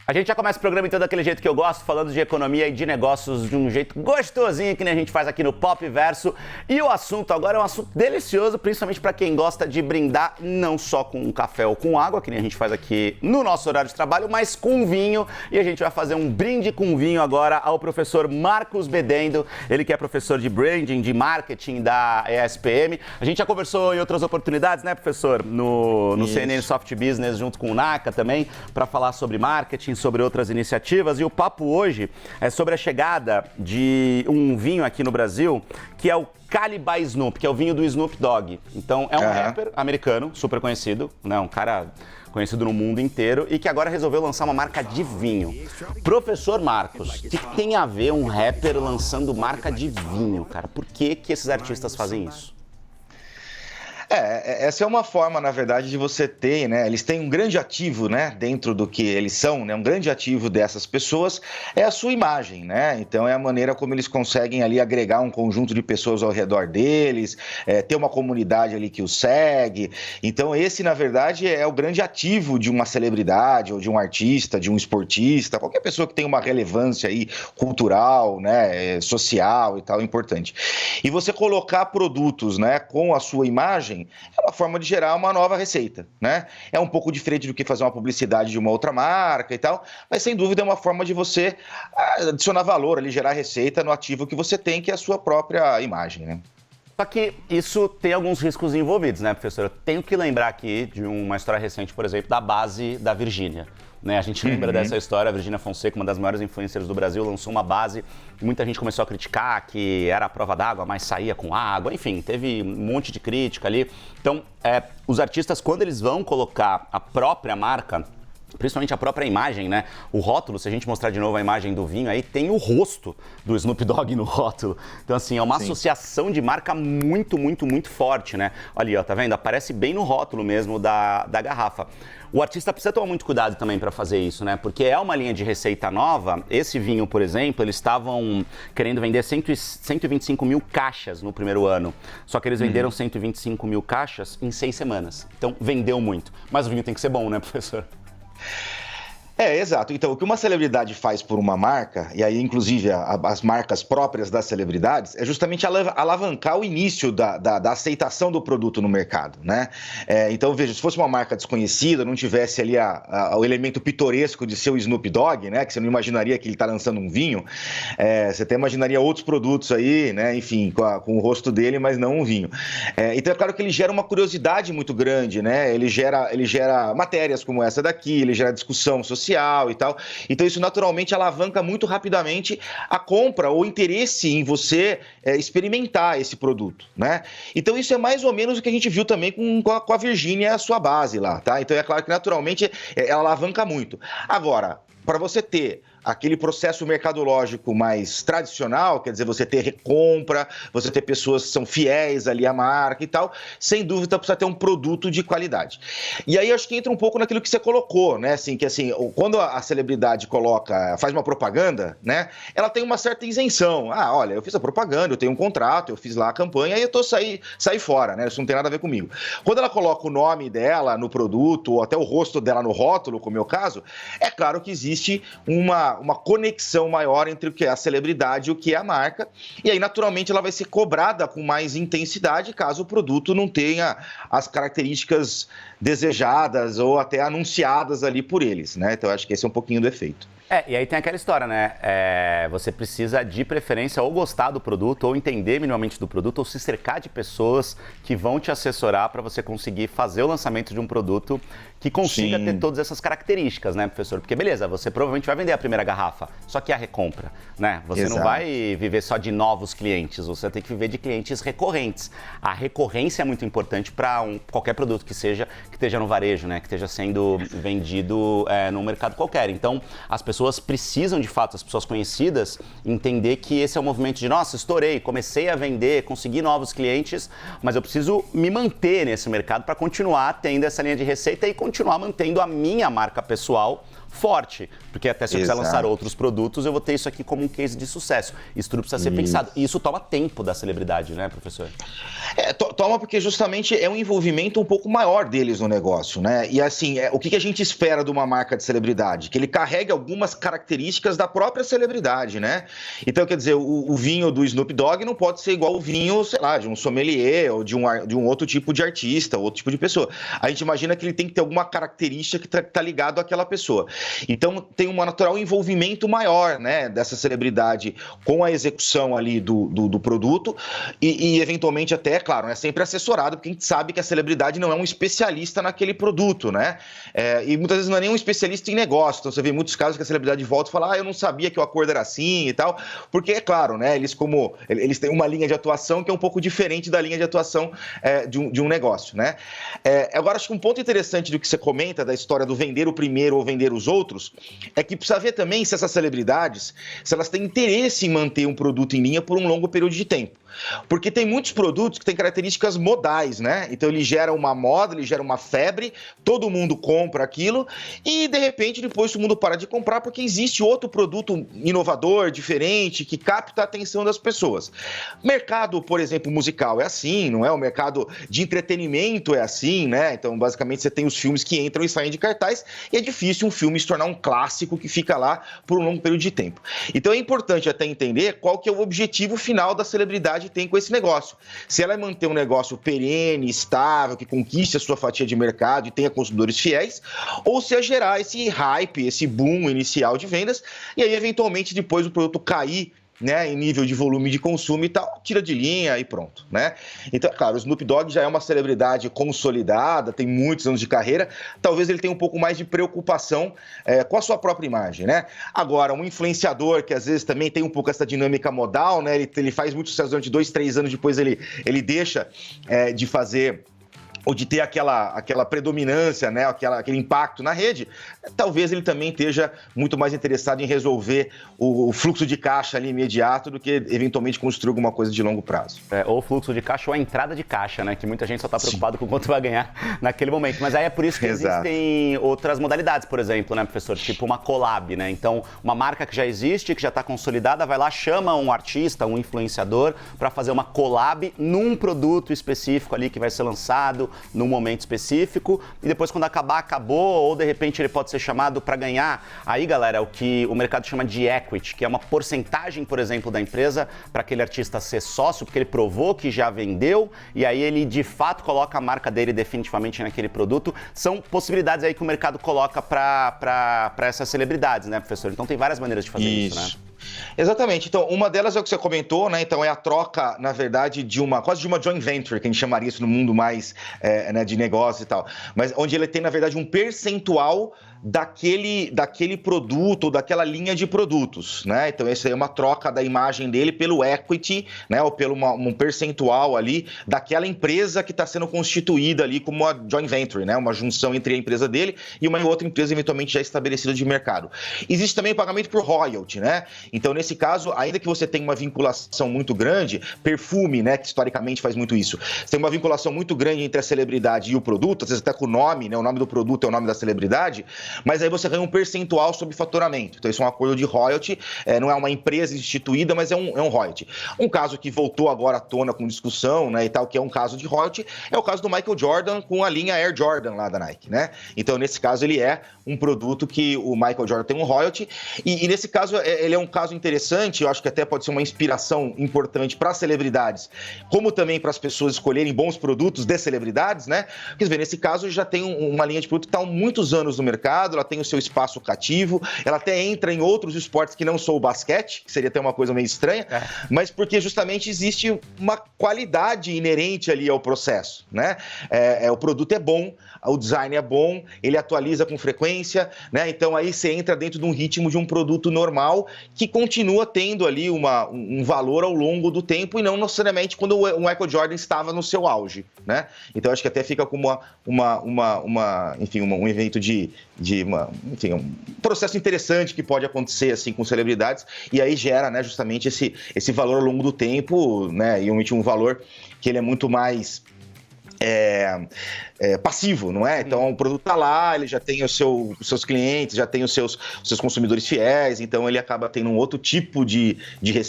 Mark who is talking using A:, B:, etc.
A: A gente já começa o programa então daquele jeito que eu gosto, falando de economia e de negócios de um jeito gostosinho, que nem a gente faz aqui no Pop Verso. E o assunto agora é um assunto delicioso, principalmente para quem gosta de brindar não só com um café ou com água, que nem a gente faz aqui no nosso horário de trabalho, mas com vinho. E a gente vai fazer um brinde com vinho agora ao professor Marcos Bedendo, ele que é professor de branding, de marketing da ESPM. A gente já conversou em outras oportunidades, né, professor? No CNN Soft Business, junto com o Naka também, para falar sobre marketing, sobre outras iniciativas. E o papo hoje é sobre a chegada de um vinho aqui no Brasil, que é o Cali by Snoop, que é o vinho do Snoop Dogg. Então, é um rapper americano, super conhecido, né? Um cara conhecido no mundo inteiro e que agora resolveu lançar uma marca de vinho. Professor Marcos, o que tem a ver um rapper lançando marca de vinho, cara? Por que esses artistas fazem isso?
B: Essa é uma forma, na verdade, de você ter, né? Eles têm um grande ativo, né? Dentro do que eles são, né? Um grande ativo dessas pessoas é a sua imagem, né? Então é a maneira como eles conseguem ali agregar um conjunto de pessoas ao redor deles, ter uma comunidade ali que os segue. Então esse, na verdade, é o grande ativo de uma celebridade ou de um artista, de um esportista, qualquer pessoa que tem uma relevância aí cultural, né? Social e tal, importante. E você colocar produtos, né? Com a sua imagem é uma forma de gerar uma nova receita, né? É um pouco diferente do que fazer uma publicidade de uma outra marca e tal, mas sem dúvida é uma forma de você adicionar valor ali, gerar receita no ativo que você tem, que é a sua própria imagem, né?
A: Só que isso tem alguns riscos envolvidos, né, professor? Eu tenho que lembrar aqui de uma história recente, por exemplo, da base da Virgínia. Né, a gente lembra dessa história, a Virgínia Fonseca, uma das maiores influencers do Brasil, lançou uma base, muita gente começou a criticar que era a prova d'água, mas saía com água, enfim, teve um monte de crítica ali. Então, os artistas, quando eles vão colocar a própria marca, principalmente a própria imagem, né? O rótulo, se a gente mostrar de novo a imagem do vinho, aí tem o rosto do Snoop Dogg no rótulo. Então, assim, é uma associação de marca muito, muito, muito forte, né? Olha ali, ó, tá vendo? Aparece bem no rótulo mesmo da garrafa. O artista precisa tomar muito cuidado também para fazer isso, né? Porque é uma linha de receita nova. Esse vinho, por exemplo, eles estavam querendo vender 125 mil caixas no primeiro ano. Só que eles venderam 125 mil caixas em 6 semanas. Então, vendeu muito. Mas o vinho tem que ser bom, né, professor?
B: Exato. Então, o que uma celebridade faz por uma marca, e aí, inclusive, as marcas próprias das celebridades, é justamente alavancar o início da aceitação do produto no mercado, né? Então, veja, se fosse uma marca desconhecida, não tivesse ali o elemento pitoresco de ser o Snoop Dogg, né? Que você não imaginaria que ele está lançando um vinho, você até imaginaria outros produtos aí, né? Enfim, com o rosto dele, mas não um vinho. Então, é claro que ele gera uma curiosidade muito grande, né? Ele gera matérias como essa daqui, ele gera discussão social e tal. Então isso naturalmente alavanca muito rapidamente a compra ou interesse em você experimentar esse produto, né? Então isso é mais ou menos o que a gente viu também com a Virgínia, a sua base lá, tá? Então é claro que naturalmente ela alavanca muito. Agora, para você ter aquele processo mercadológico mais tradicional, quer dizer, você ter recompra, você ter pessoas que são fiéis ali à marca e tal, sem dúvida precisa ter um produto de qualidade. E aí acho que entra um pouco naquilo que você colocou, né? Assim, que assim, quando a celebridade faz uma propaganda, né? Ela tem uma certa isenção. Olha, eu fiz a propaganda, eu tenho um contrato, eu fiz lá a campanha e eu saí fora, né? Isso não tem nada a ver comigo. Quando ela coloca o nome dela no produto ou até o rosto dela no rótulo, como é o meu caso, é claro que existe uma conexão maior entre o que é a celebridade e o que é a marca, e aí naturalmente ela vai ser cobrada com mais intensidade caso o produto não tenha as características desejadas ou até anunciadas ali por eles, né? Então eu acho que esse é um pouquinho do efeito.
A: E aí tem aquela história, né? Você precisa, de preferência, ou gostar do produto, ou entender minimamente do produto, ou se cercar de pessoas que vão te assessorar para você conseguir fazer o lançamento de um produto que consiga ter todas essas características, né, professor? Porque, beleza, você provavelmente vai vender a primeira garrafa, só que a recompra, né? Você não vai viver só de novos clientes, você tem que viver de clientes recorrentes. A recorrência é muito importante para qualquer produto que esteja no varejo, né? Que esteja sendo vendido num mercado qualquer. Então, as pessoas pessoas precisam, de fato, as pessoas conhecidas, entender que esse é o movimento de, nossa, estourei, comecei a vender, consegui novos clientes, mas eu preciso me manter nesse mercado para continuar tendo essa linha de receita e continuar mantendo a minha marca pessoal forte, porque até se eu quiser lançar outros produtos, eu vou ter isso aqui como um case de sucesso. Isso tudo precisa ser pensado. E isso toma tempo da celebridade, né, professor?
B: Toma porque justamente é um envolvimento um pouco maior deles no negócio, né? E assim, o que a gente espera de uma marca de celebridade? Que ele carregue algumas características da própria celebridade, né? Então, quer dizer, o vinho do Snoop Dogg não pode ser igual o vinho, sei lá, de um sommelier ou de um outro tipo de artista, outro tipo de pessoa. A gente imagina que ele tem que ter alguma característica que tá ligado àquela pessoa. Então, tem um natural envolvimento maior, né, dessa celebridade com a execução ali do produto e eventualmente até, claro, né, sempre assessorado, porque a gente sabe que a celebridade não é um especialista naquele produto, né? E muitas vezes não é nem um especialista em negócio. Então, você vê muitos casos que a celebridade volta e fala, eu não sabia que o acordo era assim e tal, porque, é claro, né, eles têm uma linha de atuação que é um pouco diferente da linha de atuação de um negócio, né? Agora, acho que um ponto interessante do que você comenta, da história do vender o primeiro ou vender os outros, é que precisa ver também se essas celebridades, se elas têm interesse em manter um produto em linha por um longo período de tempo. Porque tem muitos produtos que têm características modais, né? Então ele gera uma moda, ele gera uma febre, todo mundo compra aquilo e de repente depois todo mundo para de comprar porque existe outro produto inovador, diferente, que capta a atenção das pessoas. Mercado, por exemplo, musical é assim, não é? O mercado de entretenimento é assim, né? Então basicamente você tem os filmes que entram e saem de cartaz e é difícil um filme se tornar um clássico que fica lá por um longo período de tempo. Então é importante até entender qual que é o objetivo final da celebridade tem com esse negócio. Se ela manter um negócio perene, estável, que conquiste a sua fatia de mercado e tenha consumidores fiéis, ou se é gerar esse hype, esse boom inicial de vendas, e aí eventualmente depois o produto cair, né, em nível de volume de consumo e tal, tira de linha e pronto, né? Então, claro, o Snoop Dogg já é uma celebridade consolidada, tem muitos anos de carreira, talvez ele tenha um pouco mais de preocupação com a sua própria imagem, né? Agora, um influenciador que às vezes também tem um pouco essa dinâmica modal, né? Ele faz muito sucesso durante 2, 3 anos, depois ele deixa de fazer ou de ter aquela predominância, né, aquele impacto na rede, talvez ele também esteja muito mais interessado em resolver o fluxo de caixa ali imediato do que eventualmente construir alguma coisa de longo prazo.
A: Ou o fluxo de caixa ou a entrada de caixa, né, que muita gente só está preocupado com quanto vai ganhar naquele momento. Mas aí é por isso que existem outras modalidades, por exemplo, né, professor? Tipo uma collab, né? Então, uma marca que já existe, que já está consolidada, vai lá, chama um artista, um influenciador, para fazer uma collab num produto específico ali que vai ser lançado num momento específico, e depois quando acabar, acabou, ou de repente ele pode ser chamado para ganhar. Aí, galera, o que o mercado chama de equity, que é uma porcentagem, por exemplo, da empresa para aquele artista ser sócio, porque ele provou que já vendeu, e aí ele de fato coloca a marca dele definitivamente naquele produto. São possibilidades aí que o mercado coloca para essas celebridades, né, professor? Então tem várias maneiras de fazer isso, né?
B: Exatamente. Então, uma delas é o que você comentou, né? Então, é a troca, na verdade, quase de uma joint venture, que a gente chamaria isso no mundo mais né, de negócio e tal. Mas onde ele tem, na verdade, um percentual daquele produto ou daquela linha de produtos, né? Então, essa é uma troca da imagem dele pelo equity, né? Ou pelo um percentual ali daquela empresa que está sendo constituída ali como uma joint venture, né? Uma junção entre a empresa dele e uma outra empresa eventualmente já estabelecida de mercado. Existe também o pagamento por royalty, né? Então, nesse caso, ainda que você tenha uma vinculação muito grande, perfume, né? Que historicamente faz muito isso. Você tem uma vinculação muito grande entre a celebridade e o produto, às vezes até com o nome, né? O nome do produto é o nome da celebridade, mas aí você ganha um percentual sobre faturamento. Então, isso é um acordo de royalty, não é uma empresa instituída, mas é um royalty. Um caso que voltou agora à tona com discussão, né, e tal, que é um caso de royalty, é o caso do Michael Jordan com a linha Air Jordan lá da Nike, né? Então, nesse caso, ele é um produto que o Michael Jordan tem um royalty, e nesse caso, ele é um caso interessante, eu acho que até pode ser uma inspiração importante para as celebridades, como também para as pessoas escolherem bons produtos de celebridades, né? Quer dizer, nesse caso, já tem uma linha de produto que está há muitos anos no mercado, ela tem o seu espaço cativo, ela até entra em outros esportes que não são o basquete, que seria até uma coisa meio estranha, mas porque justamente existe uma qualidade inerente ali ao processo, né? O produto é bom, o design é bom, ele atualiza com frequência, né? Então aí você entra dentro de um ritmo de um produto normal que continua tendo ali um valor ao longo do tempo e não necessariamente quando o Michael Jordan estava no seu auge, né? Então acho que até fica como um evento um processo interessante que pode acontecer assim com celebridades e aí gera, né, justamente esse valor ao longo do tempo, né? E um valor que ele é muito mais passivo, não é? Então o produto está lá, ele já tem os seus clientes, já tem os seus consumidores fiéis, então ele acaba tendo um outro tipo de receita.